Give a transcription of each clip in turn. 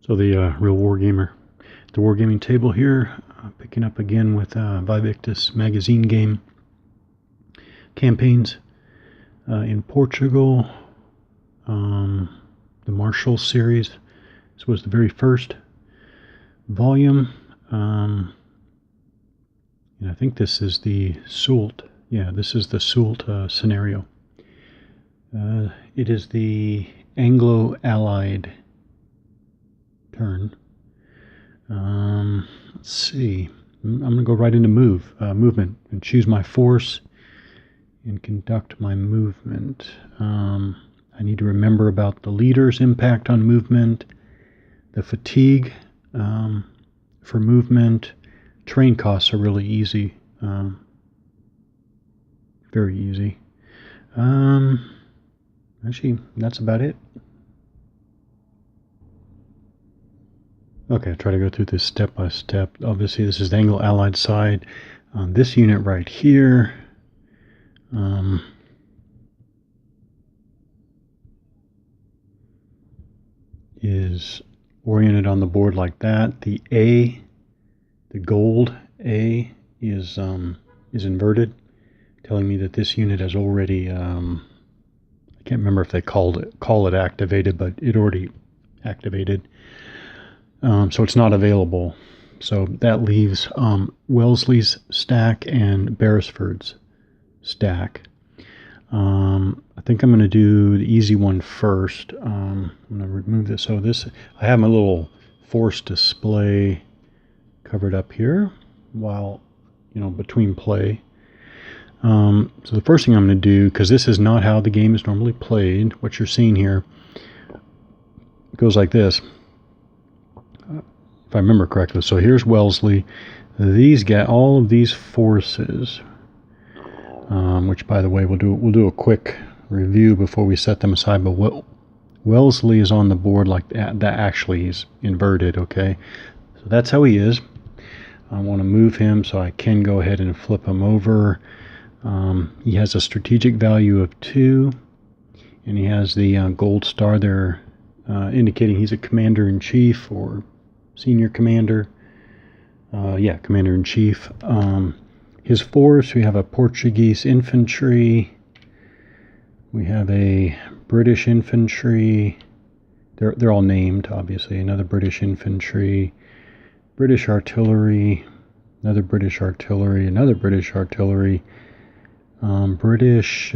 So the real wargamer, the wargaming table here, picking up again with Vivictus magazine game campaigns in Portugal. The Marshals series. This was the very first volume, and I think this is the Soult. Yeah, this is the Soult scenario. It is the Anglo-Allied turn. Let's see. I'm going to go right into movement and choose my force and conduct my movement. I need to remember about the leader's impact on movement, the fatigue for movement. Train costs are really easy, very easy. Actually, that's about it. Okay, I'll try to go through this step by step. Obviously, this is the Anglo-Allied side. This unit right here is oriented on the board like that. The A, the gold A, is inverted, telling me that this unit has already, I can't remember if they call it activated, but it already activated. So it's not available. So that leaves Wellesley's stack and Beresford's stack. I think I'm going to do the easy one first. I'm going to remove this. So I have my little force display covered up here while, between play. So the first thing I'm going to do, because this is not how the game is normally played, what you're seeing here, it goes like this. If I remember correctly. So here's Wellesley. These guys, all of these forces, which by the way we'll do a quick review before we set them aside. But Wellesley is on the board like that. That actually is inverted. Okay, so that's how he is. I want to move him, so I can go ahead and flip him over. He has a strategic value of 2, and he has the gold star there, indicating he's a commander-in-chief or senior commander. Commander-in-chief. His force, we have a Portuguese infantry. We have a British infantry. They're all named, obviously. Another British infantry. British artillery. Another British artillery. Another British artillery. British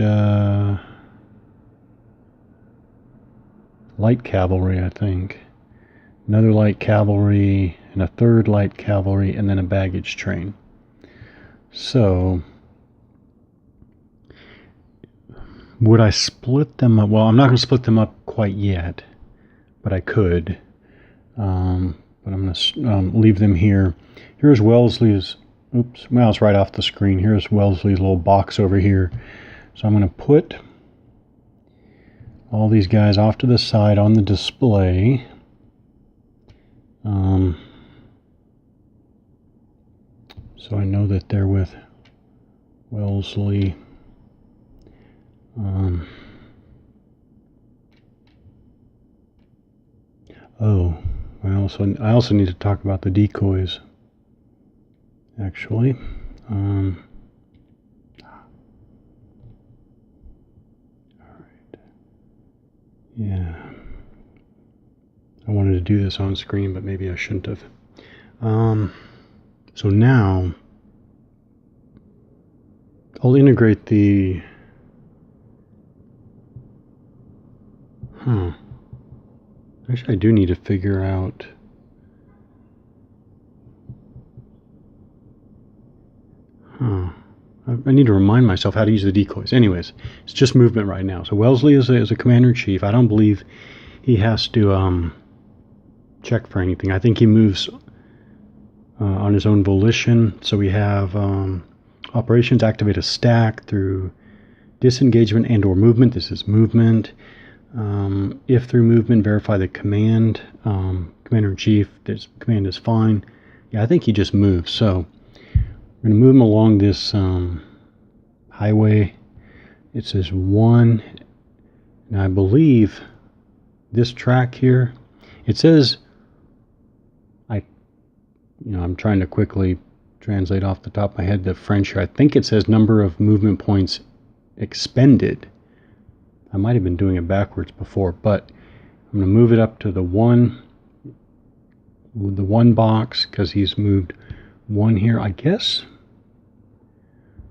light cavalry, I think. Another light cavalry, and a third light cavalry, and then a baggage train. So, would I split them up? Well, I'm not going to split them up quite yet, but I could. But I'm going to leave them here. Here's Wellesley's, well, it's right off the screen. Here's Wellesley's little box over here. So I'm going to put all these guys off to the side on the display. So I know that they're with Wellesley. I also need to talk about the decoys. Actually, all right. Yeah. I wanted to do this on screen, but maybe I shouldn't have. So now I'll integrate the actually I do need to figure out I need to remind myself how to use the decoys. Anyways, it's just movement right now. So Wellesley is a commander-in-chief. I don't believe he has to check for anything. I think he moves on his own volition. So we have operations, activate a stack through disengagement and or movement. This is movement. If through movement, verify the command. Commander-in-chief, this command is fine. Yeah, I think he just moves. So we're going to move him along this highway. It says 1. And I believe this track here, it says I'm trying to quickly translate off the top of my head the French here. I think it says number of movement points expended. I might have been doing it backwards before, but I'm going to move it up to the one box because he's moved one here. I guess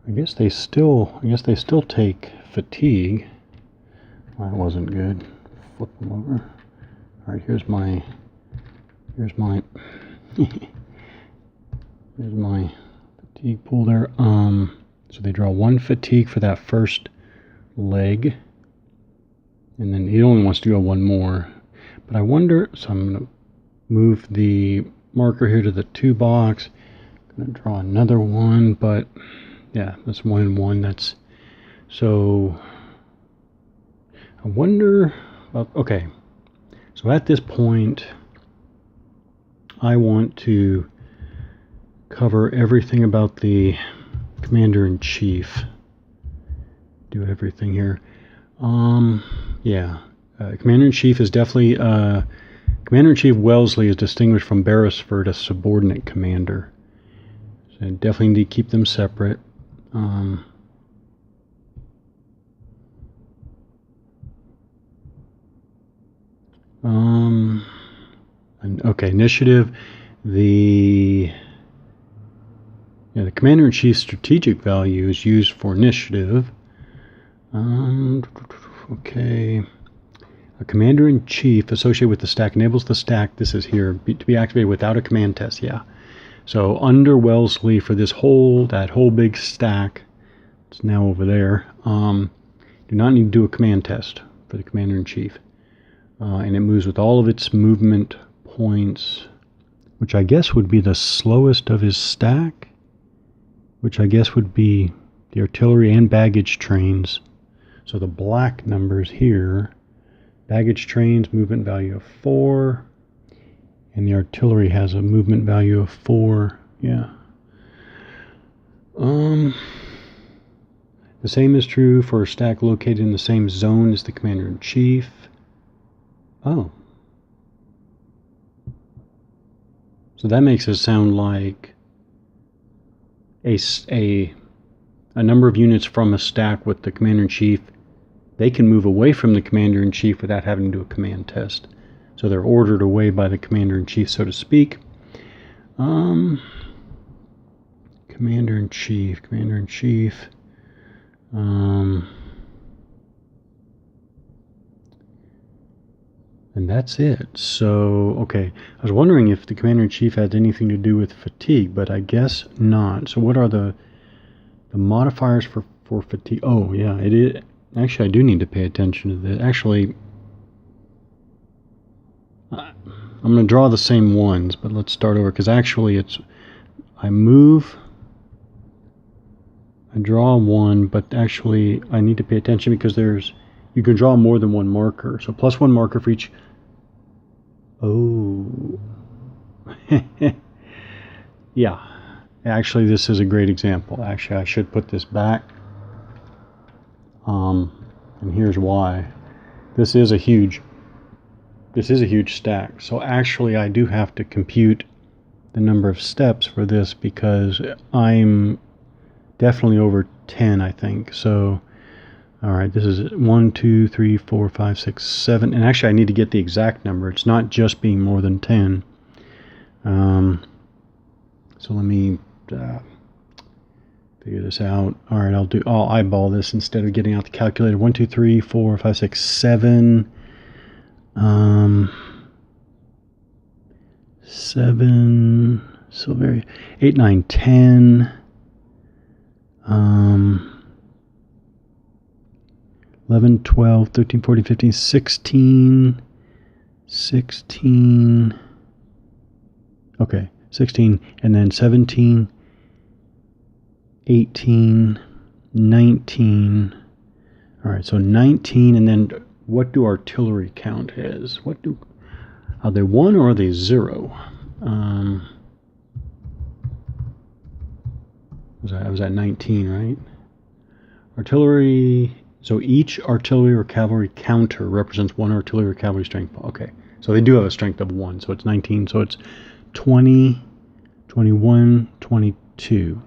they still take fatigue. Well, that wasn't good. Flip them over. All right, here's my here's my fatigue pool there. So they draw one fatigue for that first leg, and then he only wants to go one more. But I wonder, so I'm going to move the marker here to the 2 box. I'm going to draw another one, but yeah, that's 1 and 1. That's so. I wonder. Okay, so at this point, I want to cover everything about the Commander-in-Chief. Do everything here. Yeah. Commander-in-Chief is definitely... Commander-in-Chief Wellesley is distinguished from Beresford, a subordinate commander. So I definitely need to keep them separate. Okay, initiative. The Commander-in-Chief's strategic value is used for initiative. Okay. A Commander-in-Chief associated with the stack enables the stack, this is here, to be activated without a command test, yeah. So under Wellesley for that whole big stack, it's now over there, do not need to do a command test for the Commander-in-Chief. And it moves with all of its movement points, which I guess would be the slowest of his stack, which I guess would be the artillery and baggage trains. So the black numbers here, baggage trains, movement value of 4, and the artillery has a movement value of 4, yeah. The same is true for a stack located in the same zone as the Commander-in-Chief. Oh. So that makes it sound like a number of units from a stack with the Commander-in-Chief, they can move away from the Commander-in-Chief without having to do a command test. So they're ordered away by the Commander-in-Chief, so to speak. Commander-in-Chief. And that's it. So, okay. I was wondering if the Commander-in-Chief had anything to do with fatigue, but I guess not. So what are the modifiers for fatigue? Oh, yeah, it is. Actually, I do need to pay attention to this. Actually, I'm going to draw the same ones, but let's start over, because actually I draw one, but actually I need to pay attention because you can draw more than one marker. So plus 1 marker for each. Oh. Yeah. Actually, this is a great example. Actually, I should put this back. And here's why. This is a huge stack. So actually, I do have to compute the number of steps for this because I'm definitely over 10, I think. So, all right, this is 1, 2, 3, 4, 5, 6, 7. And actually, I need to get the exact number. It's not just being more than 10. So let me figure this out. All right, I'll eyeball this instead of getting out the calculator. 1, 2, 3, 4, 5, 6, 7. 7. So 8, 9, 10. 11, 12, 13, 14, 15, 16. 16. Okay, 16, and then 17. 18, 19. All right, so 19, and then what do artillery count as? Are they 1 or are they 0? I was at 19, right? Artillery, so each artillery or cavalry counter represents 1 artillery or cavalry strength. Okay, so they do have a strength of 1, so it's 19, so it's 20, 21, 22.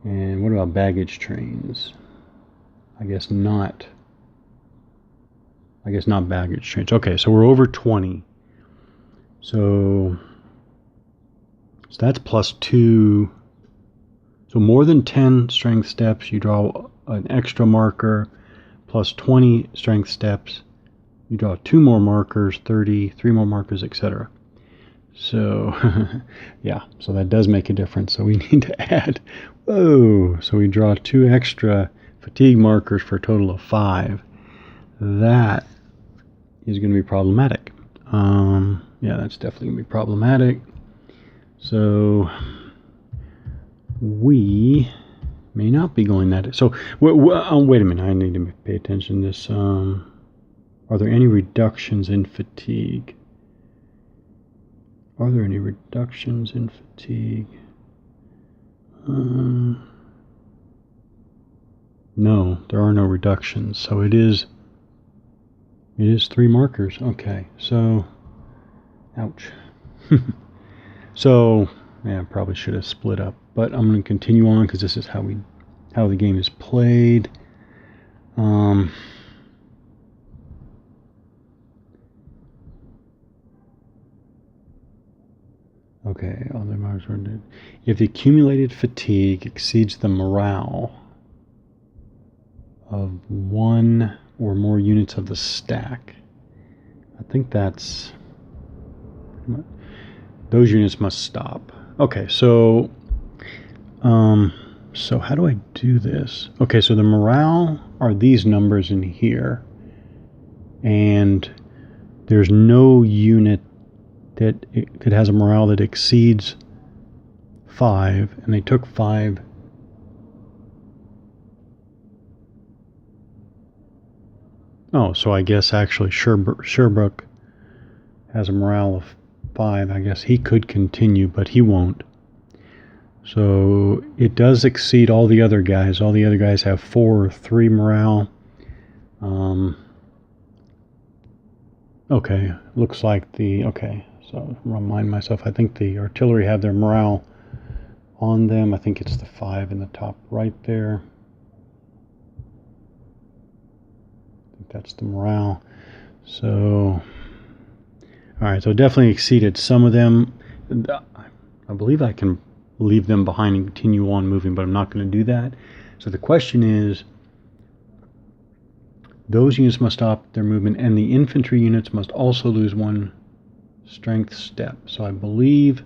And what about baggage trains? I guess not. Baggage trains. Okay, so we're over 20. So that's +2. So more than 10 strength steps, you draw an extra marker. Plus 20 strength steps, you draw 2 more markers, 30, 3 more markers, etc. So, yeah, so that does make a difference. So we need to add, so we draw 2 extra fatigue markers for a total of 5. That is going to be problematic. Yeah, that's definitely going to be problematic. So we may not be going that. So wait a minute. I need to pay attention to this. Are there any reductions in fatigue? No, there are no reductions. So it is 3 markers. Okay, so ouch. So yeah, I probably should have split up, but I'm going to continue on because this is how the game is played. Okay, other markers are dead. If the accumulated fatigue exceeds the morale of 1 or more units of the stack, I think that's those units must stop. Okay, so how do I do this? Okay, so the morale are these numbers in here, and there's no unit that has a morale that exceeds 5, and they took 5. Oh, so I guess actually Sherbrooke has a morale of 5. I guess he could continue, but he won't. So it does exceed all the other guys. All the other guys have 4 or 3 morale. Okay, looks like so remind myself, I think the artillery have their morale on them. I think it's the 5 in the top right there. I think that's the morale. So, all right, so definitely exceeded some of them. I believe I can leave them behind and continue on moving, but I'm not going to do that. So the question is, those units must stop their movement, and the infantry units must also lose 1 strength step. So I believe,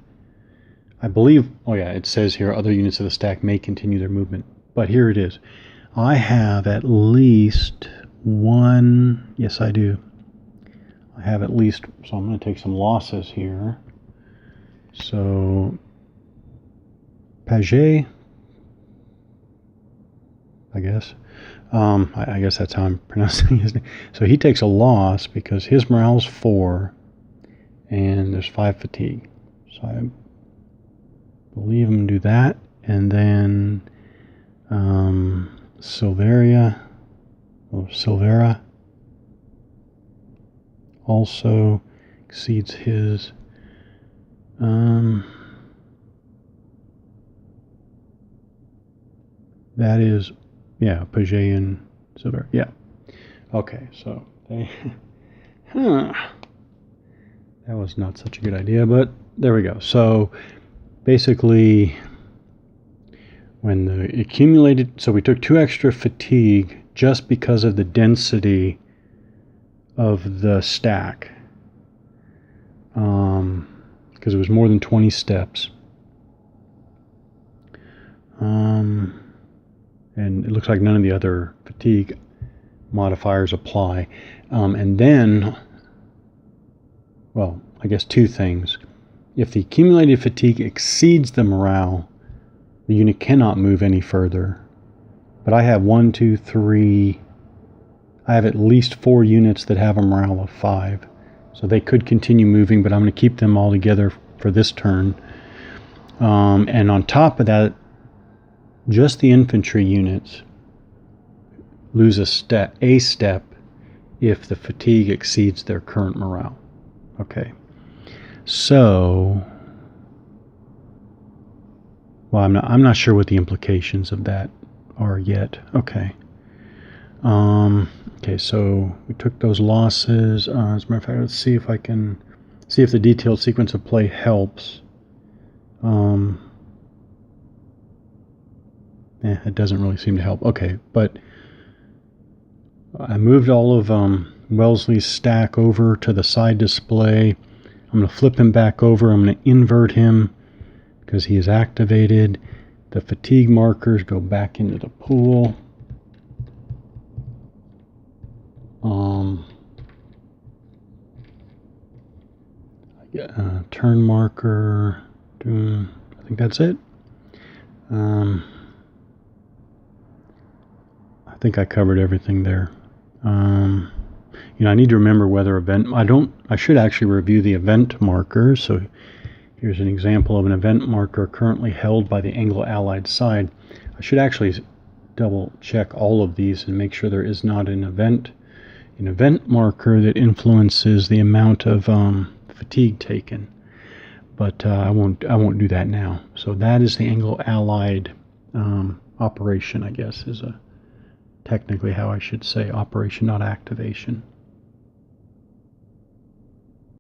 oh yeah, it says here other units of the stack may continue their movement. But here it is. I have at least 1, yes I do. I have at least, so I'm going to take some losses here. So Paget, I guess. I guess that's how I'm pronouncing his name. So he takes a loss because his morale is 4, and there's 5 fatigue. So I believe I'm going to do that. And then Silvera also exceeds his. That is, yeah, Paget and Silver. Yeah. Okay, so they. That was not such a good idea, but there we go. So basically, when the accumulated, so we took 2 extra fatigue just because of the density of the stack, because it was more than 20 steps. And it looks like none of the other fatigue modifiers apply. And then, well, I guess 2 things. If the accumulated fatigue exceeds the morale, the unit cannot move any further. But I have 1, 2, 3. I have at least 4 units that have a morale of 5. So they could continue moving, but I'm going to keep them all together for this turn. And on top of that, just the infantry units lose a step if the fatigue exceeds their current morale. Okay. So Well, I'm not sure what the implications of that are yet. Okay. Okay, so we took those losses. As a matter of fact, let's see if I can see if the detailed sequence of play helps. It doesn't really seem to help. Okay, but I moved all of Wellesley's stack over to the side display. I'm going to flip him back over. I'm going to invert him because he is activated. The fatigue markers go back into the pool. Turn marker. I think that's it. I think I covered everything there. I need to remember whether event. I should actually review the event markers. So here's an example of an event marker currently held by the Anglo-Allied side. I should actually double check all of these and make sure there is not an event marker that influences the amount of fatigue taken. But I won't do that now. So that is the Anglo-Allied operation, I guess, is technically how I should say operation, not activation.